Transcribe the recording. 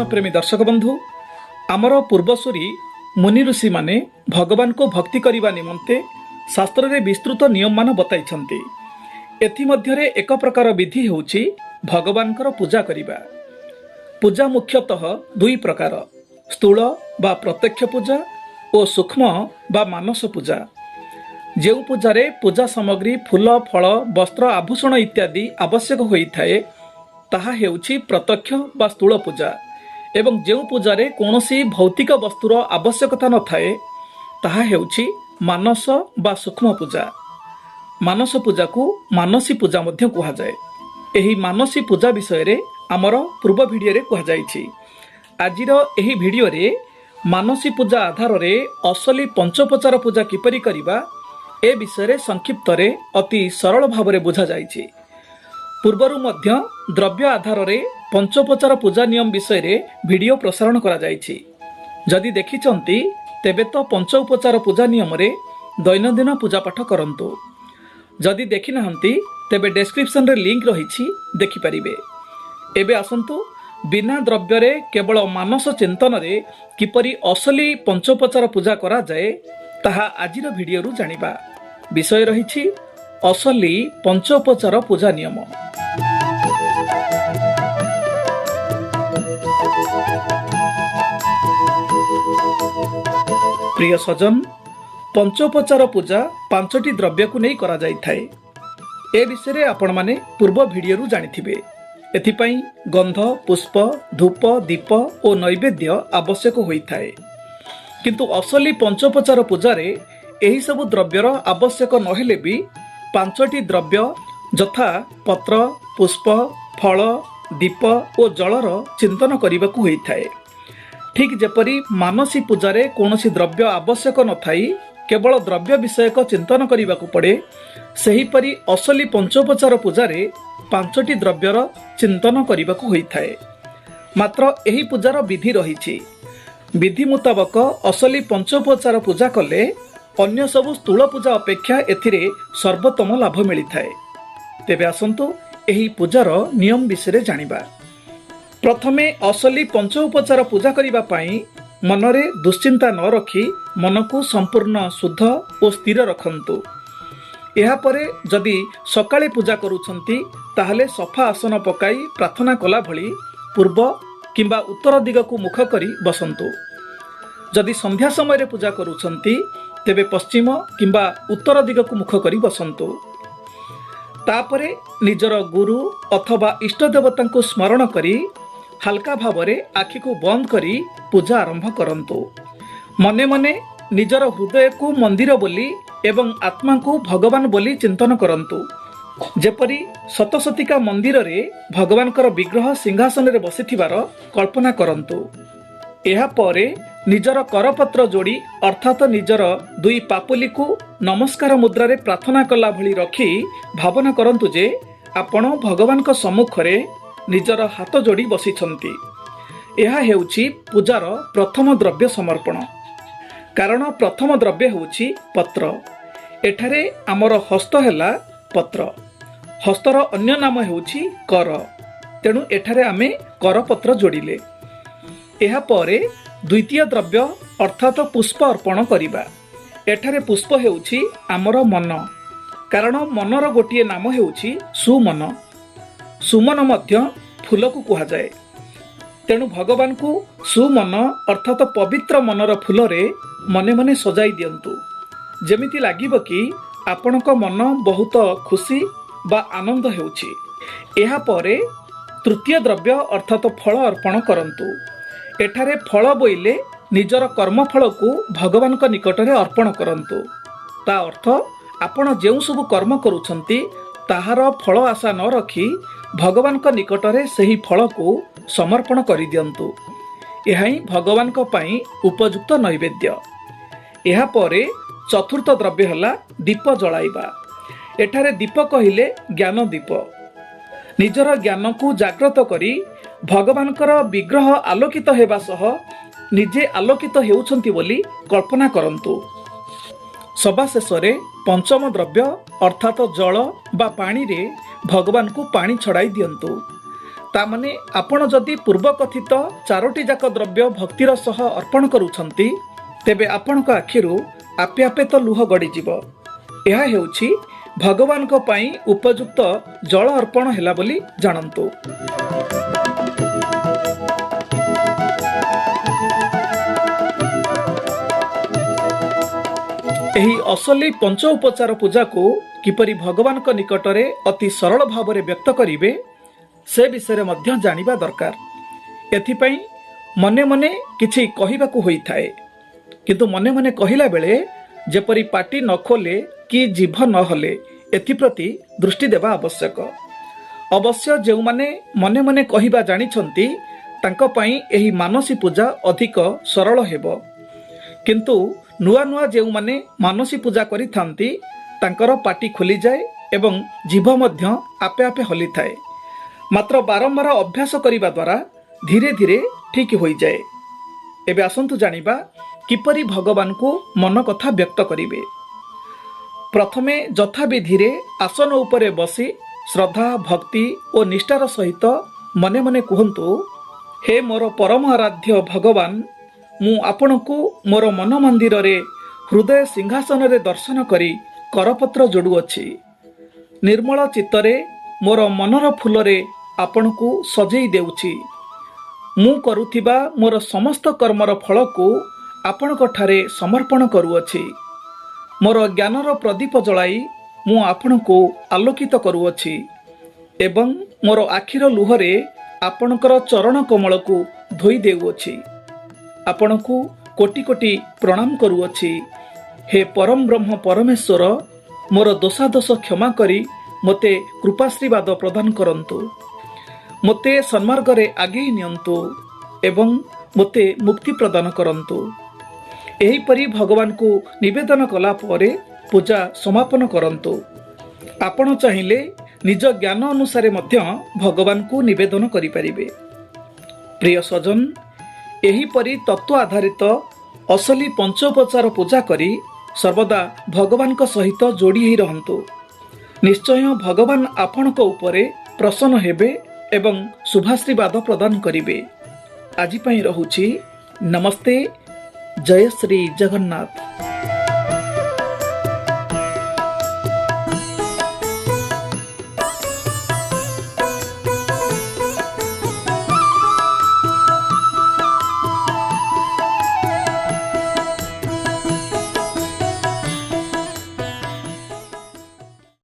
प्रेमी दर्शक बंधु आमर पूर्वसूरी मुनि ऋषि माने भगवान को भक्ति करने निमंते शास्त्र रे विस्तृत नियम मान बताइछन्ति। एथिमध्यरे एक प्रकार विधि होउछि भगवान पूजा करिबा। पूजा मुख्यतः दुई प्रकार, स्थूल बा प्रत्यक्ष पूजा और सूक्ष्म बा मानस पूजा। जो पूजारे पूजा सामग्री फूल फल वस्त्र आभूषण इत्यादि आवश्यक होइथाए ताहा हेउछि प्रत्यक्ष बा स्थूल पूजा, एवं जो पूजारे कौनसी भौतिक वस्तुर आवश्यकता न थाए ताहा हेउछि मानस बा सूक्ष्म पूजा। मानस पूजा को मानसी पूजा मध्य कहा जाए। एही मानसी पूजा विषय रे आमर पूर्व भिडियो रे कहा जाइछि। आजिर एही भिडियो रे मानसी पूजा आधार रे असली पंचोपचार पूजा किपरि करिबा ए विषय रे संक्षिप्त रे अति सरल भाव रे बुझा जाइछि। पूर्वरु मध्य द्रव्य आधार रे पंचोपचार पूजा नियम विषय रे भिडियो प्रसारण करा जाइछि। जदि देखिचंती तेबे तो पंचोपचार पूजा नियम रे दैनंदिन पूजा पाठ करंतु। जदि देखि नाहंती तेबे डेस्क्रिप्शन रे लिंक रहिछि, देखि परिबे। एबे आसंतु बिना द्रव्य रे केवल मानस चिंतन रे किपरि असली पंचोपचार पूजा करा जाए ताहा आजिर भिडियो रु जानिबा। विषय रहिछि असली पंचोपचार पूजा नियम। प्रिय सजन, पंचोपचार पूजा पांचटी द्रव्य को नहीं करा जाई थाए। ए विषय रे आपण माने पूर्व भिडियो रु जानिथिबे। एथिपाई गंध, पुष्प, धूप, दीप और नैवेद्य आवश्यक होइथाए। किंतु असली पंचोपचार पूजा रे एही सब द्रव्यर आवश्यक नहेले भी पांचटी द्रव्य यथा पत्र, पुष्प, फल, दीप और जलर चिंतन करने होइथाए। ठीक जेपरी मानसी पूजारे कौनसी द्रव्य आवश्यक न थाई केवल द्रव्य विषयक चिंतन करने पड़े, सेहीपरि असली पंचोपचार पूजारे पांचटी द्रव्यर चिंतन करने होइथाए। मात्र एही पूजार विधि रहिछि। विधि मुताबक असली पंचोपचार पूजा कले अन्य सबु स्थूल पूजा अपेक्षा एथिरे सर्वोत्तम लाभ मिलिथाए। तेबे आसंतु एही पूजार नियम विषय जानिबा। प्रथमे असली पंचोपचार पूजा करिबा पाई मनरे दुश्चिंता न रखी मन को संपूर्ण शुद्ध और स्थिर रखंतु। एहा परे जदि सकाळे पूजा करूछंती ताहले सफा आसन पकाई प्रार्थना कला भली पूर्व किंबा उत्तर दिग को मुख करी बसंतु। जदि संध्या समय रे पूजा करूछंती तेबे पश्चिम किंबा उत्तर दिग को मुख करी बसंतु। तापरे निजर गुरु अथवा इष्ट देवता को स्मरण करी हल्का भावरे आखि को बंद करी पूजा आरंभ करंतु। मने मने निजर हृदय को मंदिर बोली एवं आत्मा को भगवान बोली चिंतन करंतु। जेपरी सतसतिका मंदिर रे भगवानकर विग्रह सिंहासन रे बसिथिबार कल्पना करंतु। एहा परे निजर करपत्र जोड़ी अर्थात निजर दुई पापुली को नमस्कार मुद्रा रे प्रार्थना कला भली रखी भावना करंतु जे आपण भगवान को सम्मुख रे निजर हाथ जोड़ी बसिछंती। एहा हेउछि पूजार प्रथम द्रव्य समर्पण। कारण प्रथम द्रव्य हेउछि पत्र। एठारे आमर हस्त हेला पत्र। हस्तर अन्य नाम हेउछि कर। तेणु एठारे आमे करपत्र जोड़िले। एहा परे द्वितीय द्रव्य अर्थात पुष्प अर्पण करिबा। एठारे पुष्प हेउछि आमर मन। कारण मनर गोटिए नाम हेउछि सुमन। सुमन मध्य फूल को कहा जाए। तेणु भगवान को सुमन अर्थात पवित्र मनर फूल रे मने मने सजाई दियंतु। जेमिति लागिबो कि आपणक मन बहुत खुशी बा आनंद हेउछि। एहा परे तृतीय द्रव्य अर्थात फल अर्पण करंतु। एठारे फल बोइले निजर कर्मफल को भगवान का निकट रे अर्पण करंतु। ता अर्थ आपण जेउ सब कर्म करूछंती ताहार फल आशा न रखी भगवान का निकट रे सही फल को समर्पण करि दियंतु। एहा ही भगवान का पाई उपयुक्त नैवेद्य। एहा परे चतुर्थ द्रव्य हला दीप जलाइबा। एठारे दीप कहिले ज्ञान दीप। निजर ज्ञान को जागृत करी भगवानकर विग्रह आलोकित हेबा सह निजे आलोकित हेउछंती बोली कल्पना करंतु। सभा शेष पंचम द्रव्य अर्थात जल बा पानी रे भगवान को पानी छड़ाई दियंतु। तामाने आपण जदि पूर्वकथित 4टी जाक द्रव्य भक्तिर सह अर्पण करुछंती तेबे आपणक आखिरु आपे आपे तो लुह गड़ीजिब। यह हेउछि भगवान पई उपयुक्त जल अर्पण हैला बोली जानंतु। एही असली पंच उपचार पूजा को किपरि भगवान को निकटरे अति सरल भावरे व्यक्त करिवे से विषय मध्य जानिबा दरकार। एथिपई मने मने किछि कहिबाकू होइथाए, किंतु मने मने कहिला बेले जेपरि पाटी न खोले कि जीभ न हले एथिप्रति दृष्टि देवा आवश्यक। अवश्य जो माने मने मने कहिबा जानिछंती तांको पई एही मानसी पूजा अधिक सरल हेबो, किंतु नुआ नुआ जो माने मानसी पूजा करि थांती तांकर पाटी खोली जाए एवं जीभ मध्य आपे आपे हली थाए। मात्र बारंबार अभ्यास करिबा द्वारा धीरे धीरे ठीक होई जाए। एबे आसंतु जानिबा किपरि भगवान को मन कथा व्यक्त करिवे। प्रथमे जथा विधिरे आसन उपरे बसी श्रद्धा भक्ति और निष्ठार सहित मने मने कहंतु, हे मोर परम आराध्य भगवान, मु आपणकु मोर मन मंदिर रे हृदय सिंहासन रे दर्शन करी करपत्र जोड़ुअछि। निर्मल चित्तरे मोर मनर फूलरे आपणकु सजेई देउछि। मु करुथिबा मोर समस्त कर्मर फल को आपणक ठारे समर्पण करुअछि। मोर ज्ञानर प्रदीप जलाई मु आपणकु आलोकित करुअछि एवं मोर आखिर लुहरे आपणकर चरण कमल को धोई देउअछि। आपणकु कोटि कोटि प्रणाम करुअछि। हे परम ब्रह्म परमेश्वर, मोर दोषादोष क्षमा करी मोते कृपाश्रीवाद प्रदान करंतु। मोते सन्मार्ग रे आगे नियंतु एवं मोते मुक्ति प्रदान करंतु। एही परी भगवान को निवेदन कला परे पूजा समापन करंतु। आपण चाहिले निज ज्ञान अनुसारे मध्य भगवान को निवेदन करि परिबे। प्रिय सजन, एही परी तत्व आधारित असली पंचोपचार पूजा करी सर्वदा भगवान को सहित जोड़ी ही रहंतु। निश्चय भगवान आपणक उपरे प्रसन्न हेबे एवं शुभाशीर्वाद प्रदान करिवे। आजि पई रहुछि नमस्ते। जय श्री जगन्नाथ।